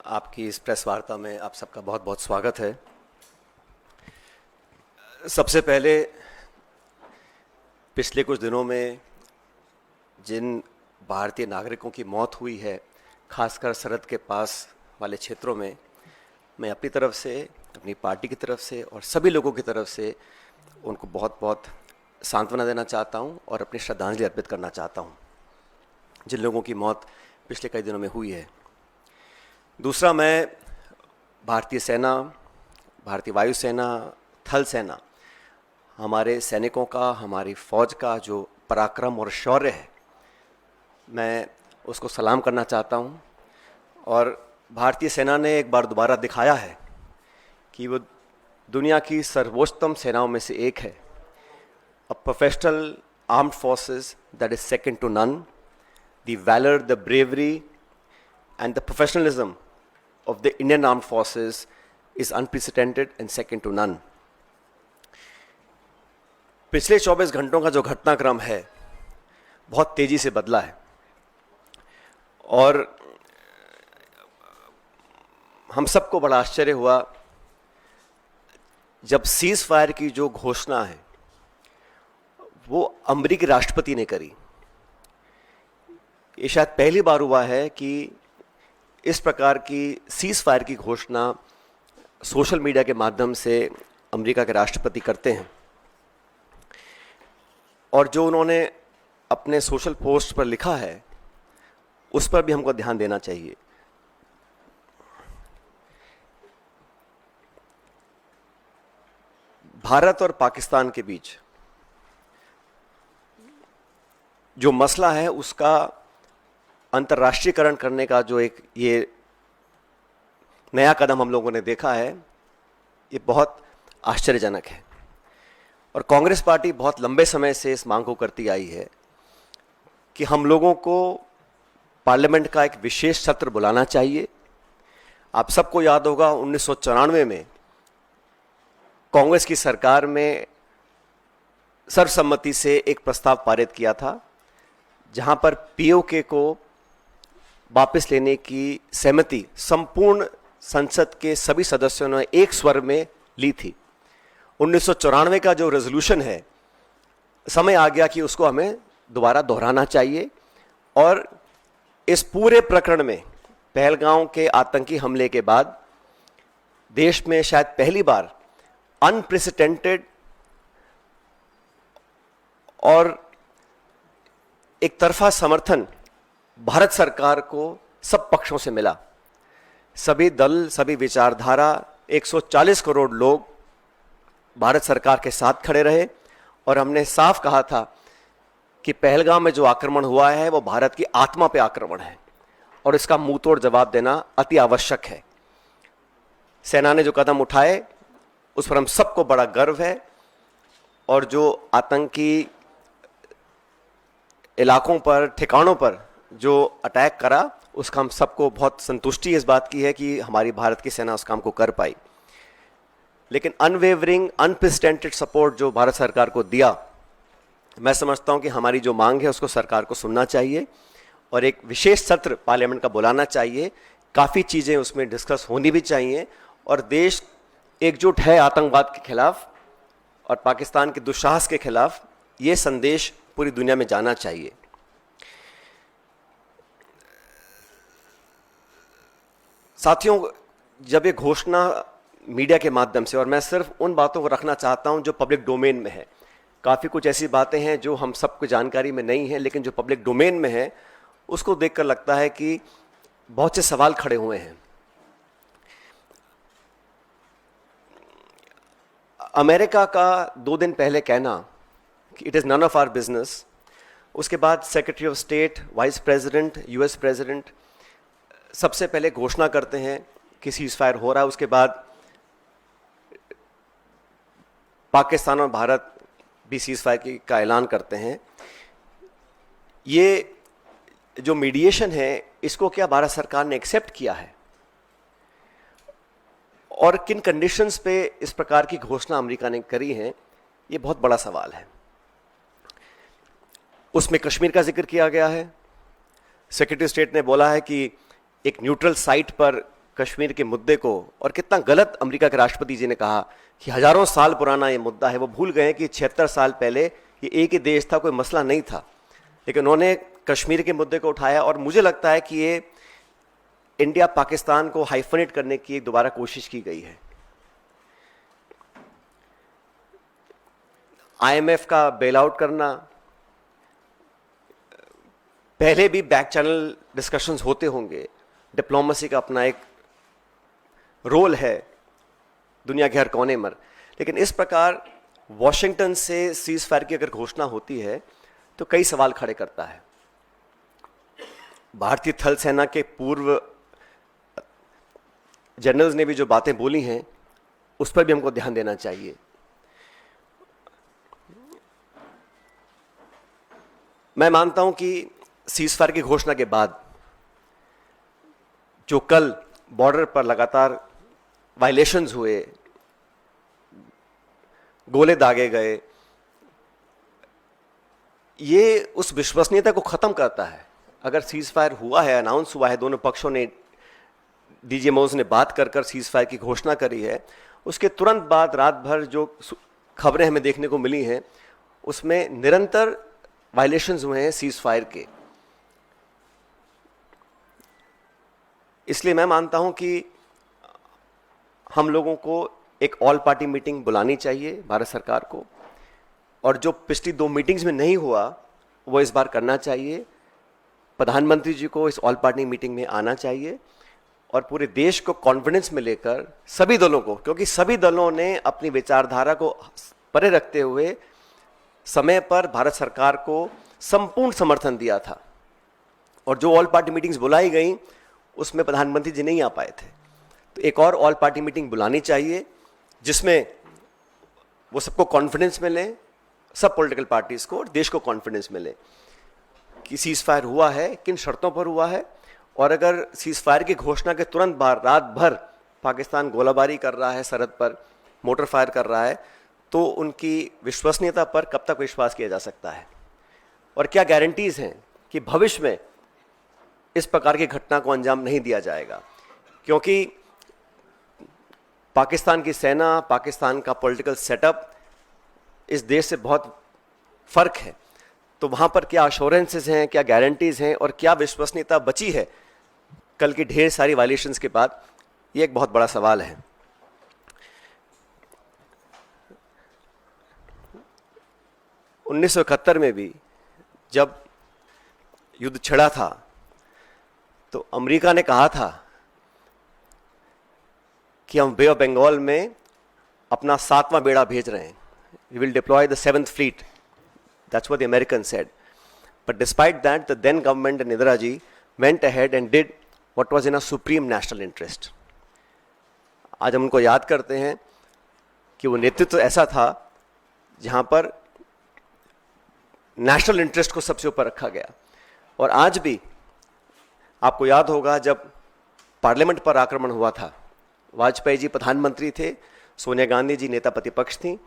आपकी इस प्रेस वार्ता में आप सबका बहुत बहुत स्वागत है। सबसे पहले पिछले कुछ दिनों में जिन भारतीय नागरिकों की मौत हुई है, खासकर सरहद के पास वाले क्षेत्रों में, मैं अपनी तरफ से, अपनी पार्टी की तरफ से और सभी लोगों की तरफ से उनको बहुत बहुत सांत्वना देना चाहता हूं और अपनी श्रद्धांजलि अर्पित करना चाहता हूं जिन लोगों की मौत पिछले कई दिनों में हुई है। दूसरा, मैं भारतीय सेना, भारतीय वायुसेना, थल सेना, हमारे सैनिकों का, हमारी फौज का जो पराक्रम और शौर्य है, मैं उसको सलाम करना चाहता हूं। और भारतीय सेना ने एक बार दोबारा दिखाया है कि वो दुनिया की सर्वोच्चतम सेनाओं में से एक है। A professional armed forces that is second to none. The valour, the bravery and the professionalism of the Indian Armed Forces is unprecedented and second to none. पिछले 24 घंटों का जो घटनाक्रम है बहुत तेजी से बदला है और हम सबको बड़ा आश्चर्य हुआ जब सीज फायर की जो घोषणा है वो अमेरिकी राष्ट्रपति ने करी। ये शायद पहली बार हुआ है कि इस प्रकार की सीज फायर की घोषणा सोशल मीडिया के माध्यम से अमेरिका के राष्ट्रपति करते हैं। और जो उन्होंने अपने सोशल पोस्ट पर लिखा है उस पर भी हमको ध्यान देना चाहिए। भारत और पाकिस्तान के बीच जो मसला है उसका अंतर्राष्ट्रीयकरण करने का जो एक ये नया कदम हम लोगों ने देखा है, ये बहुत आश्चर्यजनक है। और कांग्रेस पार्टी बहुत लंबे समय से इस मांग को करती आई है कि हम लोगों को पार्लियामेंट का एक विशेष सत्र बुलाना चाहिए। आप सबको याद होगा 1994 में कांग्रेस की सरकार में सर्वसम्मति से एक प्रस्ताव पारित किया था जहां पर पीओके को वापस लेने की सहमति संपूर्ण संसद के सभी सदस्यों ने एक स्वर में ली थी। 1994 का जो रेजोल्यूशन है, समय आ गया कि उसको हमें दोबारा दोहराना चाहिए। और इस पूरे प्रकरण में पहलगांव के आतंकी हमले के बाद देश में शायद पहली बार अनप्रेसिडेंटेड और एक तरफा समर्थन भारत सरकार को सब पक्षों से मिला। सभी दल, सभी विचारधारा, 140 करोड़ लोग भारत सरकार के साथ खड़े रहे और हमने साफ कहा था कि पहलगाम में जो आक्रमण हुआ है वो भारत की आत्मा पे आक्रमण है और इसका मुंह तोड़ जवाब देना अति आवश्यक है। सेना ने जो कदम उठाए उस पर हम सबको बड़ा गर्व है और जो आतंकी इलाकों पर, ठिकानों पर जो अटैक करा उसका हम सबको बहुत संतुष्टि इस बात की है कि हमारी भारत की सेना उस काम को कर पाई। लेकिन अनवेवरिंग, अनप्रेसिडेंटेड सपोर्ट जो भारत सरकार को दिया, मैं समझता हूं कि हमारी जो मांग है उसको सरकार को सुनना चाहिए और एक विशेष सत्र पार्लियामेंट का बुलाना चाहिए। काफ़ी चीज़ें उसमें डिस्कस होनी भी चाहिए और देश एकजुट है आतंकवाद के खिलाफ और पाकिस्तान के दुस्साहस के खिलाफ, ये संदेश पूरी दुनिया में जाना चाहिए। साथियों, जब ये घोषणा मीडिया के माध्यम से, और मैं सिर्फ उन बातों को रखना चाहता हूं जो पब्लिक डोमेन में है, काफ़ी कुछ ऐसी बातें हैं जो हम सबको जानकारी में नहीं है लेकिन जो पब्लिक डोमेन में है उसको देखकर लगता है कि बहुत से सवाल खड़े हुए हैं। अमेरिका का 2 दिन पहले कहना कि it is none of our business, उसके बाद secretary of state, vice president, US president सबसे पहले घोषणा करते हैं कि सीज फायर हो रहा है, उसके बाद पाकिस्तान और भारत भी सीज फायर का ऐलान करते हैं। ये जो मीडिएशन है इसको क्या भारत सरकार ने एक्सेप्ट किया है और किन कंडीशंस पे इस प्रकार की घोषणा अमेरिका ने करी है, ये बहुत बड़ा सवाल है। उसमें कश्मीर का जिक्र किया गया है। सेक्रेटरी स्टेट ने बोला है कि एक न्यूट्रल साइट पर कश्मीर के मुद्दे को, और कितना गलत अमेरिका के राष्ट्रपति जी ने कहा कि हजारों साल पुराना ये मुद्दा है। वो भूल गए कि 76 साल पहले ये एक ही देश था, कोई मसला नहीं था, लेकिन उन्होंने कश्मीर के मुद्दे को उठाया। और मुझे लगता है कि ये इंडिया पाकिस्तान को हाइफनेट करने की एक दोबारा कोशिश की गई है। IMF का बेल आउट करना, पहले भी बैक चैनल डिस्कशंस होते होंगे, डिप्लोमेसी का अपना एक रोल है दुनिया के हर कोने में, लेकिन इस प्रकार वॉशिंगटन से सीज फायर की अगर घोषणा होती है तो कई सवाल खड़े करता है। भारतीय थल सेना के पूर्व जनरल्स ने भी जो बातें बोली हैं उस पर भी हमको ध्यान देना चाहिए। मैं मानता हूं कि सीज फायर की घोषणा के बाद जो कल बॉर्डर पर लगातार वायलेशंस हुए, गोले दागे गए, ये उस विश्वसनीयता को खत्म करता है। अगर सीज फायर हुआ है, अनाउंस हुआ है, दोनों पक्षों ने, डीजीएमओज ने बात कर सीज फायर की घोषणा करी है, उसके तुरंत बाद रात भर जो खबरें हमें देखने को मिली हैं उसमें निरंतर वायलेशंस हुए हैं सीज फायर के। इसलिए मैं मानता हूं कि हम लोगों को एक ऑल पार्टी मीटिंग बुलानी चाहिए भारत सरकार को, और जो पिछली 2 मीटिंग्स में नहीं हुआ वो इस बार करना चाहिए। प्रधानमंत्री जी को इस ऑल पार्टी मीटिंग में आना चाहिए और पूरे देश को कॉन्फिडेंस में लेकर, सभी दलों को, क्योंकि सभी दलों ने अपनी विचारधारा को परे रखते हुए समय पर भारत सरकार को संपूर्ण समर्थन दिया था, और जो ऑल पार्टी मीटिंग्स बुलाई गई उसमें प्रधानमंत्री जी नहीं आ पाए थे। तो एक और ऑल पार्टी मीटिंग बुलानी चाहिए जिसमें वो सबको कॉन्फिडेंस मिले, सब पॉलिटिकल पार्टीज को और देश को कॉन्फिडेंस मिले कि सीज फायर हुआ है, किन शर्तों पर हुआ है, और अगर सीज फायर की घोषणा के तुरंत बाद रात भर पाकिस्तान गोलाबारी कर रहा है, सरहद पर मोटर फायर कर रहा है, तो उनकी विश्वसनीयता पर कब तक विश्वास किया जा सकता है, और क्या गारंटीज हैं कि भविष्य में इस प्रकार की घटना को अंजाम नहीं दिया जाएगा। क्योंकि पाकिस्तान की सेना, पाकिस्तान का पॉलिटिकल सेटअप इस देश से बहुत फर्क है, तो वहां पर क्या अश्योरेंसेस हैं, क्या गारंटीज हैं, और क्या विश्वसनीयता बची है कल की ढेर सारी वायलेशंस के बाद, ये एक बहुत बड़ा सवाल है। उन्नीस 1971 में भी जब युद्ध छिड़ा था तो अमेरिका ने कहा था कि हम बे ऑफ बंगाल में अपना 7वां बेड़ा भेज रहे हैं, we will deploy the 7th fleet. That's what the Americans said. But despite that, the then government and Indira ji went ahead and did what was in a supreme national interest. आज हम उनको याद करते हैं कि वो नेतृत्व ऐसा था जहां पर नेशनल इंटरेस्ट को सबसे ऊपर रखा गया। और आज भी आपको याद होगा जब पार्लियामेंट पर आक्रमण हुआ था, वाजपेयी जी प्रधानमंत्री थे, सोनिया गांधी जी नेता प्रतिपक्ष थी,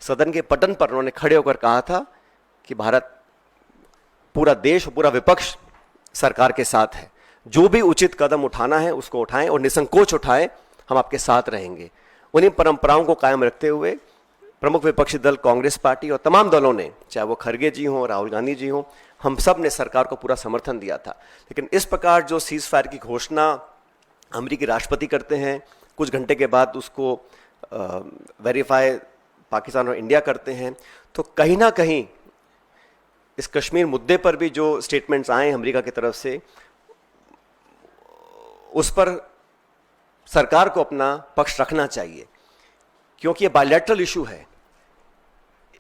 सदन के पटन पर उन्होंने खड़े होकर कहा था कि भारत, पूरा देश, पूरा विपक्ष सरकार के साथ है, जो भी उचित कदम उठाना है उसको उठाएं और निसंकोच उठाएं, हम आपके साथ रहेंगे। उन्हीं परंपराओं को कायम रखते हुए प्रमुख विपक्षी दल कांग्रेस पार्टी और तमाम दलों ने, चाहे वो खरगे जी हों, राहुल गांधी जी हों, हम सब ने सरकार को पूरा समर्थन दिया था। लेकिन इस प्रकार जो सीज फायर की घोषणा अमेरिकी राष्ट्रपति करते हैं, कुछ घंटे के बाद उसको वेरीफाई पाकिस्तान और इंडिया करते हैं, तो कहीं ना कहीं इस कश्मीर मुद्दे पर भी जो स्टेटमेंट्स आए अमेरिका की तरफ से, उस पर सरकार को अपना पक्ष रखना चाहिए, क्योंकि ये बायलैटरल इशू है।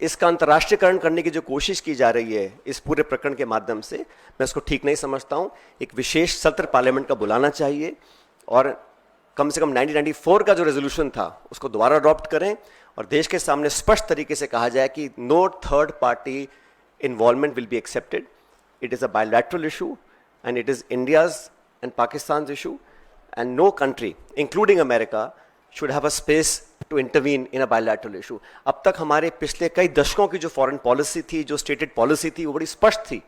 इसका अंतर्राष्ट्रीयकरण करने की जो कोशिश की जा रही है इस पूरे प्रकरण के माध्यम से, मैं इसको ठीक नहीं समझता हूं। एक विशेष सत्र पार्लियामेंट का बुलाना चाहिए और कम से कम 1994 का जो रेजोल्यूशन था उसको दोबारा अडॉप्ट करें और देश के सामने स्पष्ट तरीके से कहा जाए कि no third party involvement will be accepted, it is a bilateral issue and it is India's and Pakistan issue and no country including America should have a space to intervene in a bilateral issue. अब तक हमारे पिछले कई दशकों की जो foreign policy थी, जो स्टेटेड पॉलिसी थी, वो बड़ी स्पष्ट थी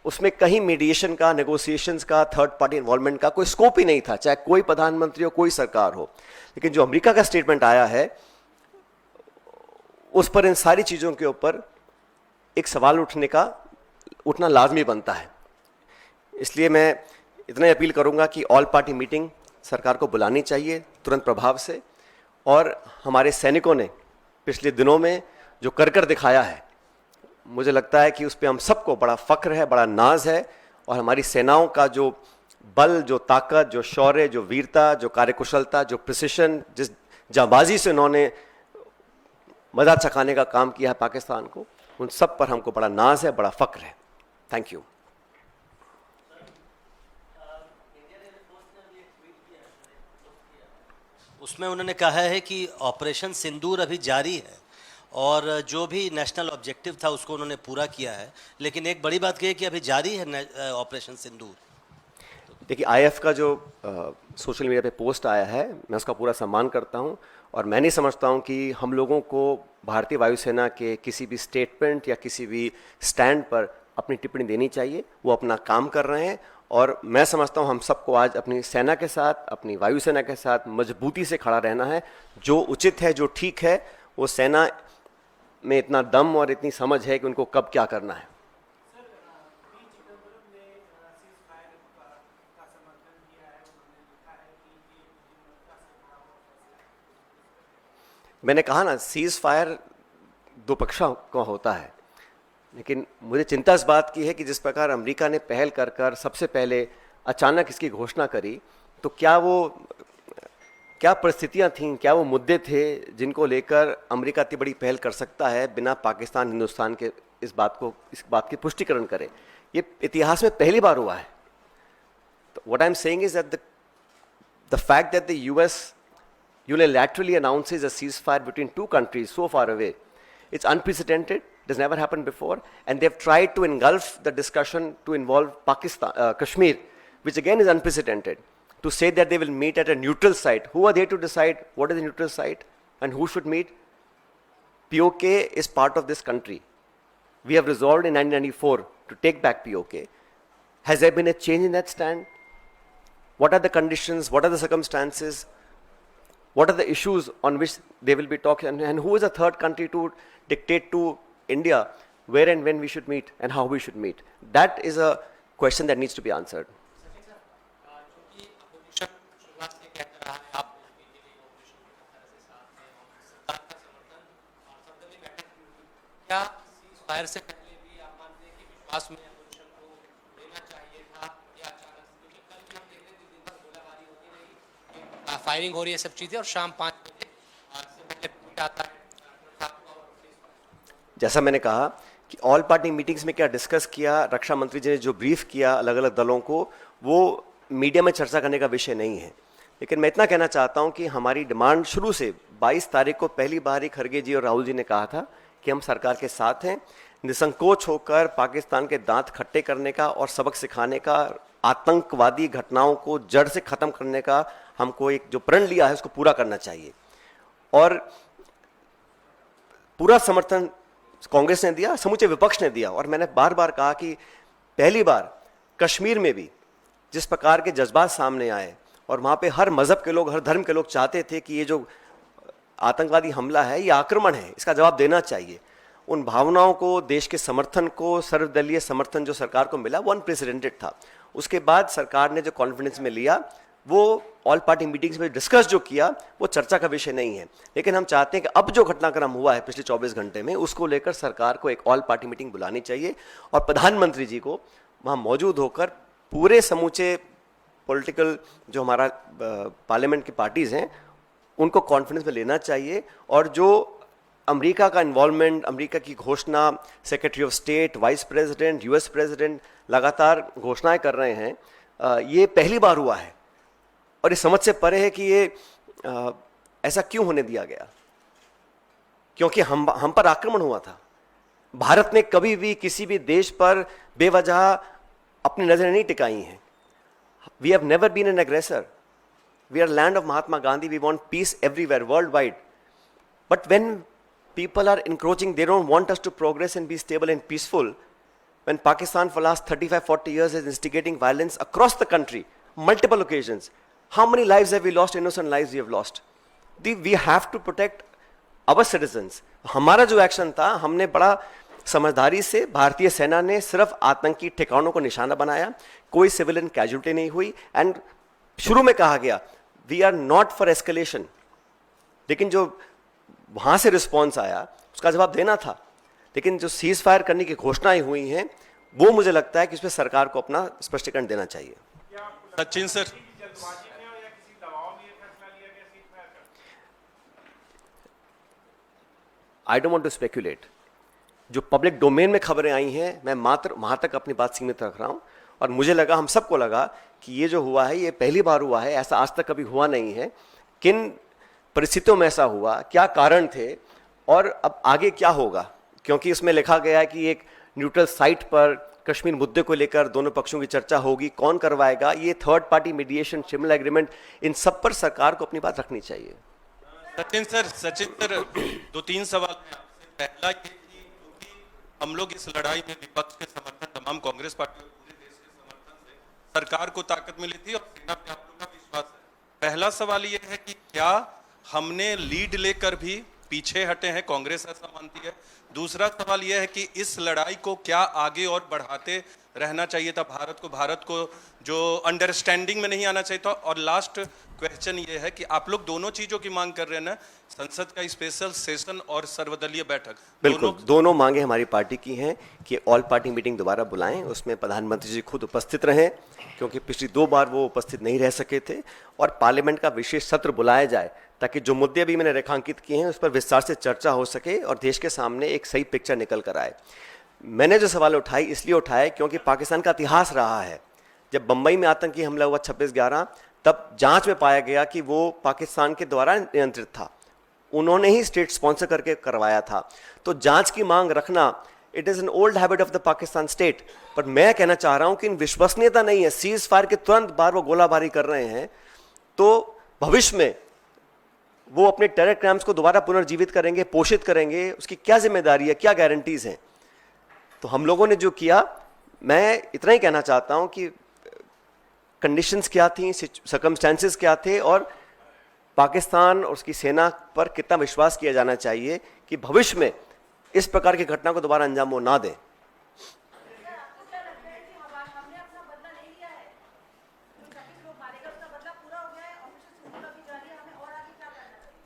उसमें कहीं मीडिएशन का, नेगोशिएशंस का, थर्ड पार्टी इन्वॉल्वमेंट का कोई स्कोप ही नहीं था, चाहे कोई प्रधानमंत्री हो, कोई सरकार हो। लेकिन जो अमेरिका का स्टेटमेंट आया है उस पर, इन सारी चीज़ों के ऊपर एक सवाल उठना लाजमी बनता है। इसलिए मैं इतना अपील करूंगा कि ऑल पार्टी मीटिंग सरकार को बुलानी चाहिए तुरंत प्रभाव से। और हमारे सैनिकों ने पिछले दिनों में जो कर दिखाया है, मुझे लगता है कि उस पर हम सबको बड़ा फख्र है, बड़ा नाज है। और हमारी सेनाओं का जो बल, जो ताकत, जो शौर्य, जो वीरता, जो कार्यकुशलता, जो प्रिसिशन, जिस जांबाजी से उन्होंने मजा चखाने का काम किया है पाकिस्तान को, उन सब पर हमको बड़ा नाज है, बड़ा फख्र है। Thank you. उसमें उन्होंने कहा है कि ऑपरेशन सिंदूर अभी जारी है और जो भी नेशनल ऑब्जेक्टिव था उसको उन्होंने पूरा किया है, लेकिन एक बड़ी बात यह है कि अभी जारी है ऑपरेशन सिंदूर। देखिए, आईएफ का जो सोशल मीडिया पे पोस्ट आया है, मैं उसका पूरा सम्मान करता हूं और मैं नहीं समझता हूं कि हम लोगों को भारतीय वायुसेना के किसी भी स्टेटमेंट या किसी भी स्टैंड पर अपनी टिप्पणी देनी चाहिए। वो अपना काम कर रहे हैं और मैं समझता हूं हम सबको आज अपनी सेना के साथ, अपनी वायुसेना के साथ मजबूती से खड़ा रहना है। जो उचित है, जो ठीक है, वो सेना में इतना दम और इतनी समझ है कि उनको कब क्या करना है। मैंने कहा ना, सीज फायर दो पक्षों का होता है, लेकिन मुझे चिंता इस बात की है कि जिस प्रकार अमेरिका ने पहल कर कर सबसे पहले अचानक इसकी घोषणा करी, तो क्या परिस्थितियां थीं, क्या वो मुद्दे थे जिनको लेकर अमेरिका इतनी बड़ी पहल कर सकता है बिना पाकिस्तान, हिंदुस्तान के इस बात की पुष्टिकरण करे। ये इतिहास में पहली बार हुआ है। तो what I am saying is that the fact that the US unilaterally announces a ceasefire between two countries so far away, it's unprecedented. It has never happened before, and they've tried to engulf the discussion to involve Kashmir, which again is unprecedented. To say that they will meet at a neutral site, who are they to decide what is the neutral site and who should meet? POK is part of this country. We have resolved in 1994 to take back POK. Has there been a change in that stand? What are the conditions? What are the circumstances? What are the issues on which they will be talking, and who is a third country to dictate to India where and when we should meet and how we should meet? That is a question that needs to be answered. Firing हो रही है, सब चीजें, और शाम 5 बजे आता है। जैसा मैंने कहा कि ऑल पार्टी मीटिंग्स में क्या डिस्कस किया, रक्षा मंत्री जी ने जो ब्रीफ किया अलग अलग दलों को, वो मीडिया में चर्चा करने का विषय नहीं है। लेकिन मैं इतना कहना चाहता हूं कि हमारी डिमांड शुरू से 22 तारीख को पहली बार ही खड़गे जी और राहुल जी ने कहा था कि हम सरकार के साथ हैं, निसंकोच होकर पाकिस्तान के दांत खट्टे करने का और सबक सिखाने का, आतंकवादी घटनाओं को जड़ से खत्म करने का हमको एक जो प्रण लिया है उसको पूरा करना चाहिए। और पूरा समर्थन कांग्रेस ने दिया, समूचे विपक्ष ने दिया। और मैंने बार बार कहा कि पहली बार कश्मीर में भी जिस प्रकार के जज्बात सामने आए और वहां पे हर मजहब के लोग, हर धर्म के लोग चाहते थे कि ये जो आतंकवादी हमला है, ये आक्रमण है, इसका जवाब देना चाहिए। उन भावनाओं को, देश के समर्थन को, सर्वदलीय समर्थन जो सरकार को मिला वो अनप्रेसिडेंटेड था। उसके बाद सरकार ने जो कॉन्फिडेंस में लिया, वो ऑल पार्टी मीटिंग्स में डिस्कस जो किया वो चर्चा का विषय नहीं है। लेकिन हम चाहते हैं कि अब जो घटनाक्रम हुआ है पिछले 24 घंटे में, उसको लेकर सरकार को एक ऑल पार्टी मीटिंग बुलानी चाहिए और प्रधानमंत्री जी को वहाँ मौजूद होकर पूरे समूचे पॉलिटिकल जो हमारा पार्लियामेंट की पार्टीज़ हैं उनको कॉन्फिडेंस में लेना चाहिए। और जो अमेरिका का इन्वॉल्वमेंट, अमेरिका की घोषणा, secretary of state, vice president, US president लगातार घोषणाएं कर रहे हैं, ये पहली बार हुआ है और ये समझ से परे है कि ये ऐसा क्यों होने दिया गया, क्योंकि हम पर आक्रमण हुआ था। भारत ने कभी भी किसी भी देश पर बेवजह अपनी नजरें नहीं टिकाई हैं। We have never been an aggressor. We are land of Mahatma Gandhi. We want peace everywhere, world wide. But when people are encroaching, they don't want us to progress and be stable and peaceful, when Pakistan for last 35-40 years is instigating violence across the country, multiple occasions. How many lives have we lost? Innocent lives we have lost. We have to protect our citizens. हमारा जो action था, हमने बड़ा समझदारी से, भारतीय सेना ने सिर्फ आतंकी ठिकानों को निशाना बनाया, कोई सिविलियन कैजुअल्टी नहीं हुई, एंड शुरू में कहा गया we are not for escalation, लेकिन जो वहां से रिस्पॉन्स आया उसका जवाब देना था। लेकिन जो सीज फायर करने की घोषणाएं हुई हैं, वो मुझे लगता है कि इस पर सरकार को अपना स्पष्टीकरण देना चाहिए। Sachin sir, I don't want to speculate. जो पब्लिक डोमेन में खबरें आई हैं, मैं मात्र वहां तक अपनी बात सीमित रख रहा हूं, और मुझे लगा, हम सबको लगा कि ये जो हुआ है ये पहली बार हुआ है, ऐसा आज तक कभी हुआ नहीं है। किन परिस्थितियों में ऐसा हुआ, क्या कारण थे, और अब आगे क्या होगा, क्योंकि इसमें लिखा गया है कि एक न्यूट्रल साइट पर कश्मीर मुद्दे को लेकर दोनों पक्षों की चर्चा होगी, कौन करवाएगा, ये third party mediation, Shimla agreement, इन सब पर सरकार को अपनी बात रखनी चाहिए। सचिन सर 2-3 सवाल हैं आपसे। पहला ये कि क्योंकि हम लोग इस लड़ाई में विपक्ष के समर्थन, तमाम कांग्रेस पार्टी और पूरे देश के समर्थन से सरकार को ताकत मिली थी और सेना पे आप लोग का विश्वास है। पहला सवाल ये है कि क्या हमने लीड लेकर भी पीछे हटे हैं, कांग्रेस ऐसा मानती है? दूसरा सवाल यह है कि इस लड़ाई को क्या आगे और बढ़ाते रहना चाहिए था भारत को जो अंडरस्टैंडिंग में नहीं आना चाहिए था? और लास्ट क्वेश्चन ये है कि आप लोग दोनों चीजों की मांग कर रहे हैं ना, संसद का स्पेशल सेशन और सर्वदलीय बैठक। बिल्कुल, दोनों मांगे हमारी पार्टी की हैं कि ऑल पार्टी मीटिंग दोबारा बुलाएं, उसमें प्रधानमंत्री जी खुद उपस्थित रहें, क्योंकि पिछली 2 बार वो उपस्थित नहीं रह सके थे, और पार्लियामेंट का विशेष सत्र बुलाया जाए ताकि जो मुद्दे अभी मैंने रेखांकित किए हैं उस पर विस्तार से चर्चा हो सके और देश के सामने एक सही पिक्चर निकल कर आए। मैंने जो सवाल उठाई इसलिए उठाए क्योंकि पाकिस्तान का इतिहास रहा है। जब बंबई में आतंकी हमला हुआ 26/11, तब जांच में पाया गया कि वो पाकिस्तान के द्वारा नियंत्रित था, उन्होंने ही स्टेट स्पॉन्सर करके करवाया था। तो जांच की मांग रखना, it is an old habit of the Pakistan state. पर मैं कहना चाह रहा हूं कि इन विश्वसनीयता नहीं है। सीज फायर के तुरंत बाद वो गोलाबारी कर रहे हैं, तो भविष्य में वो अपने टेरर क्राइम्स को दोबारा पुनर्जीवित करेंगे, पोषित करेंगे, उसकी क्या जिम्मेदारी है, क्या गारंटीज हैं? तो हम लोगों ने जो किया, मैं इतना ही कहना चाहता हूं कि कंडीशंस क्या थी, सर्कमस्टेंसेस क्या थे, और पाकिस्तान और उसकी सेना पर कितना विश्वास किया जाना चाहिए कि भविष्य में इस प्रकार की घटना को दोबारा अंजाम वो ना दें।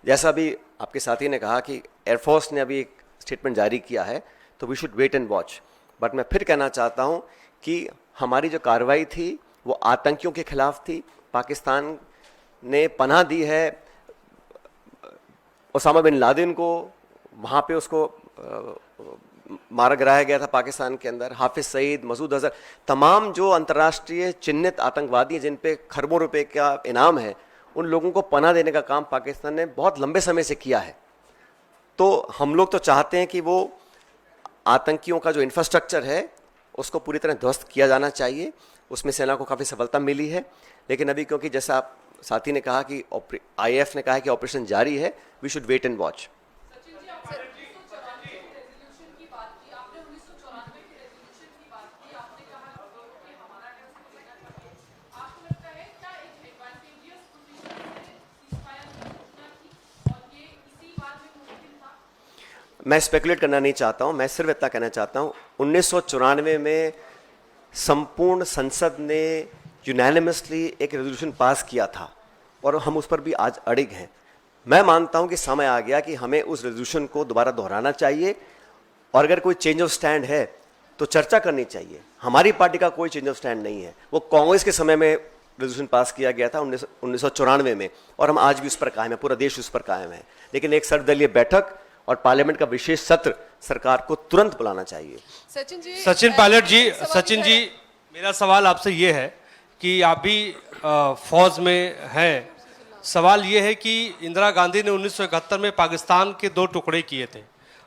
जैसा अभी आपके साथी ने कहा कि एयरफोर्स ने अभी एक स्टेटमेंट जारी किया है, तो we should wait and watch. But मैं फिर कहना चाहता हूं कि हमारी जो कार्रवाई थी वो आतंकियों के खिलाफ थी। पाकिस्तान ने पनाह दी है ओसामा बिन लादेन को, वहाँ पे उसको मारा गिराया गया था पाकिस्तान के अंदर। हाफिज सईद, मसूद अजहर, तमाम जो अंतर्राष्ट्रीय चिन्हित आतंकवादी हैं जिन पे खरबों रुपए का इनाम है, उन लोगों को पनाह देने का काम पाकिस्तान ने बहुत लंबे समय से किया है। तो हम लोग तो चाहते हैं कि वो आतंकियों का जो इंफ्रास्ट्रक्चर है उसको पूरी तरह ध्वस्त किया जाना चाहिए। उसमें सेना को काफ़ी सफलता मिली है, लेकिन अभी क्योंकि जैसा आप साथी ने कहा कि IAF ने कहा है कि ऑपरेशन जारी है, we should wait and watch. मैं स्पेकुलेट करना नहीं चाहता हूं, मैं सिर्फ इतना कहना चाहता हूं 1994 में संपूर्ण संसद ने यूनानिमसली एक रेजोल्यूशन पास किया था और हम उस पर भी आज अड़िग हैं। मैं मानता हूं कि समय आ गया कि हमें उस रेजोल्यूशन को दोबारा दोहराना चाहिए, और अगर कोई चेंज ऑफ स्टैंड है तो चर्चा करनी चाहिए। हमारी पार्टी का कोई चेंज ऑफ स्टैंड नहीं है, वो कांग्रेस के समय में रेजोल्यूशन पास किया गया था 1994 में, और हम आज भी उस पर कायम है, पूरा देश उस पर कायम है। लेकिन एक सर्वदलीय बैठक और पार्लियामेंट का विशेष सत्र सरकार को तुरंत बुलाना चाहिए। सचिन पायलट जी, मेरा सवाल आपसे ये है कि आप भी फौज में हैं। सवाल ये है कि इंदिरा गांधी ने 1971 में पाकिस्तान के 2 टुकड़े किए थे,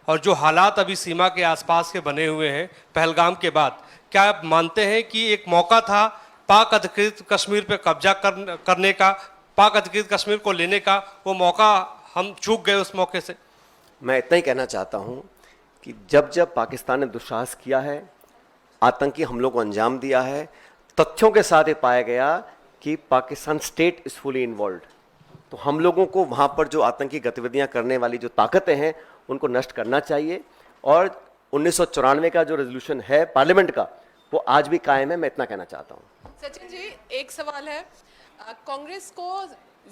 और जो हालात अभी सीमा के आसपास के बने हुए हैं पहलगाम के बाद, क्या आप मानते हैं कि एक मौका था पाक अधिकृत कश्मीर पे कब्जा करने का, पाक अधिकृत कश्मीर को लेने का, वो मौका हम चूक गए उस मौके से? मैं इतना ही कहना चाहता हूं कि जब जब पाकिस्तान ने दुस्साहस किया है, आतंकी हमलों को अंजाम दिया है। तथ्यों के साथ ये पाया गया कि Pakistan state is fully involve. तो हम लोगों को वहाँ पर जो आतंकी गतिविधियाँ करने वाली जो ताकतें हैं उनको नष्ट करना चाहिए। और 1994 का जो रेजोल्यूशन है पार्लियामेंट का, वो आज भी कायम है। मैं इतना कहना चाहता हूँ। सचिन जी, एक सवाल है, कांग्रेस को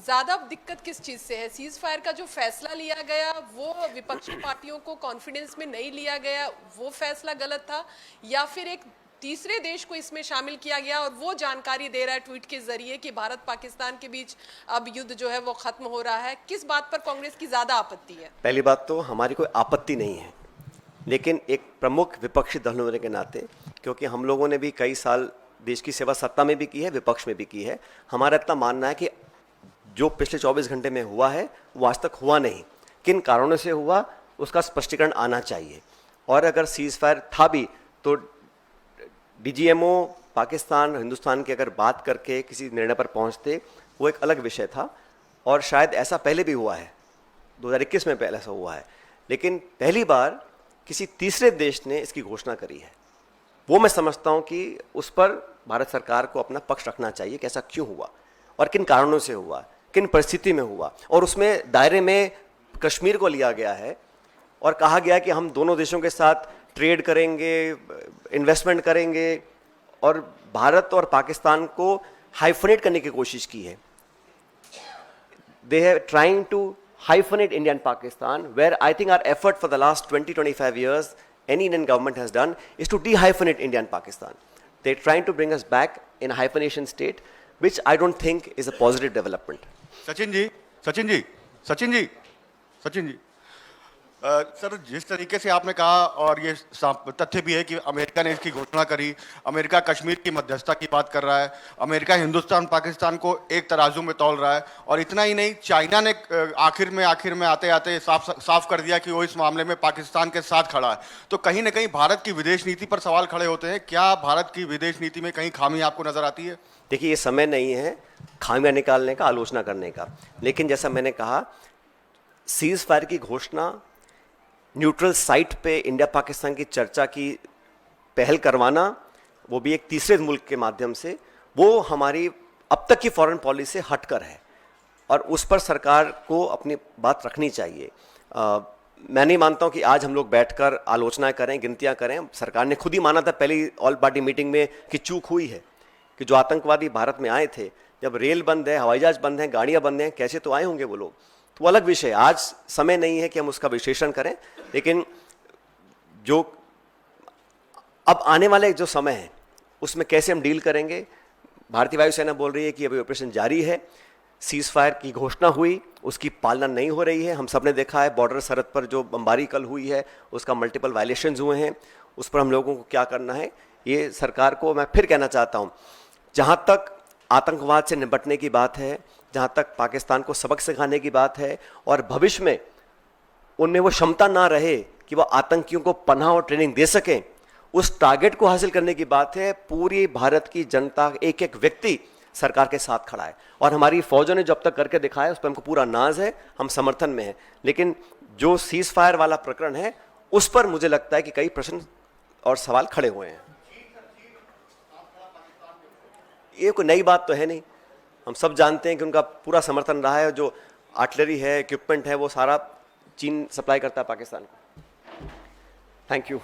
ज्यादा दिक्कत किस चीज से है? सीज फायर का जो फैसला लिया गया वो विपक्षी पार्टियों को कॉन्फिडेंस में नहीं लिया गया, वो फैसला गलत था, या फिर एक तीसरे देश को इसमें शामिल किया गया और वो जानकारी दे रहा है ट्वीट के जरिए कि भारत पाकिस्तान के बीच अब युद्ध जो है वो खत्म हो रहा है? किस बात पर कांग्रेस की ज्यादा आपत्ति है? पहली बात तो हमारी कोई आपत्ति नहीं है, लेकिन एक प्रमुख विपक्षी दल होने के नाते, क्योंकि हम लोगों ने भी कई साल देश की सेवा सत्ता में भी की है, विपक्ष में भी की है, हमारा इतना मानना है कि जो पिछले 24 घंटे में हुआ है वो आज तक हुआ नहीं। किन कारणों से हुआ उसका स्पष्टीकरण आना चाहिए। और अगर सीज फायर था भी तो डीजीएमओ पाकिस्तान हिंदुस्तान की अगर बात करके किसी निर्णय पर पहुंचते, वो एक अलग विषय था। और शायद ऐसा पहले भी हुआ है, 2021 में पहले ऐसा हुआ है, लेकिन पहली बार किसी तीसरे देश ने इसकी घोषणा करी है। वो मैं समझता हूं कि उस पर भारत सरकार को अपना पक्ष रखना चाहिए कि ऐसा क्यों हुआ और किन कारणों से हुआ, किन परिस्थिति में हुआ। और उसमें दायरे में कश्मीर को लिया गया है और कहा गया कि हम दोनों देशों के साथ ट्रेड करेंगे, इन्वेस्टमेंट करेंगे, और भारत और पाकिस्तान को हाइफनेट करने की कोशिश की है। They have trying to hyphenate India and Pakistan, where I think our effort for the last 20-25 years any Indian government has done is to de-hyphenate India and Pakistan. They're trying to bring us back in a hyphenation state, which I don't think is a positive development. Sachin ji, sir जिस तरीके से आपने कहा, और ये तथ्य भी है कि अमेरिका ने इसकी घोषणा करी, अमेरिका कश्मीर की मध्यस्थता की बात कर रहा है, अमेरिका हिंदुस्तान पाकिस्तान को एक तराजू में तौल रहा है, और इतना ही नहीं, चाइना ने आखिर में आते आते साफ कर दिया कि वो इस मामले में पाकिस्तान के साथ खड़ा है। तो कहीं ना कहीं भारत की विदेश नीति पर सवाल खड़े होते हैं। क्या भारत की विदेश नीति में कहीं खामी आपको नजर आती है? देखिए, ये समय नहीं है खामियां निकालने का, आलोचना करने का, लेकिन जैसा मैंने कहा, सीज फायर की घोषणा, न्यूट्रल साइट पे इंडिया पाकिस्तान की चर्चा की पहल करवाना, वो भी एक तीसरे मुल्क के माध्यम से, वो हमारी अब तक की फॉरेन पॉलिसी से हटकर है और उस पर सरकार को अपनी बात रखनी चाहिए। मैं नहीं मानता हूं कि आज हम लोग बैठकर आलोचना करें, गिनतियां करें। सरकार ने खुद ही माना था पहली ऑल पार्टी मीटिंग में कि चूक हुई है, कि जो आतंकवादी भारत में आए थे, जब रेल बंद है, हवाई जहाज बंद है, गाड़ियां बंद हैं, कैसे तो आए होंगे वो लोग, तो अलग विषय। आज समय नहीं है कि हम उसका विश्लेषण करें, लेकिन जो अब आने वाले जो समय है उसमें कैसे हम डील करेंगे। भारतीय वायुसेना बोल रही है कि अभी ऑपरेशन जारी है, सीज फायर की घोषणा हुई, उसकी पालना नहीं हो रही है। हम सब ने देखा है बॉर्डर सरहद पर जो बमबारी कल हुई है, उसका मल्टीपल वायलेशंस हुए हैं, उस पर हम लोगों को क्या करना है। ये सरकार को मैं फिर कहना चाहता हूँ, जहाँ तक आतंकवाद से निपटने की बात है, जहाँ तक पाकिस्तान को सबक सिखाने की बात है, और भविष्य में उनमें वो क्षमता ना रहे कि वो आतंकियों को पनाह और ट्रेनिंग दे सकें, उस टारगेट को हासिल करने की बात है। पूरी भारत की जनता, एक एक व्यक्ति सरकार के साथ खड़ा है, और हमारी फौजों ने जो अब तक करके दिखाया उस पर हमको पूरा नाज है, हम समर्थन में हैं। लेकिन जो सीज फायर वाला प्रकरण है, उस पर मुझे लगता है कि कई प्रश्न और सवाल खड़े हुए हैं। ये कोई नई बात तो है नहीं, हम सब जानते हैं कि उनका पूरा समर्थन रहा है। जो आर्टिलरी है, इक्विपमेंट है, वो सारा चीन सप्लाई करता है पाकिस्तान को। Thank you.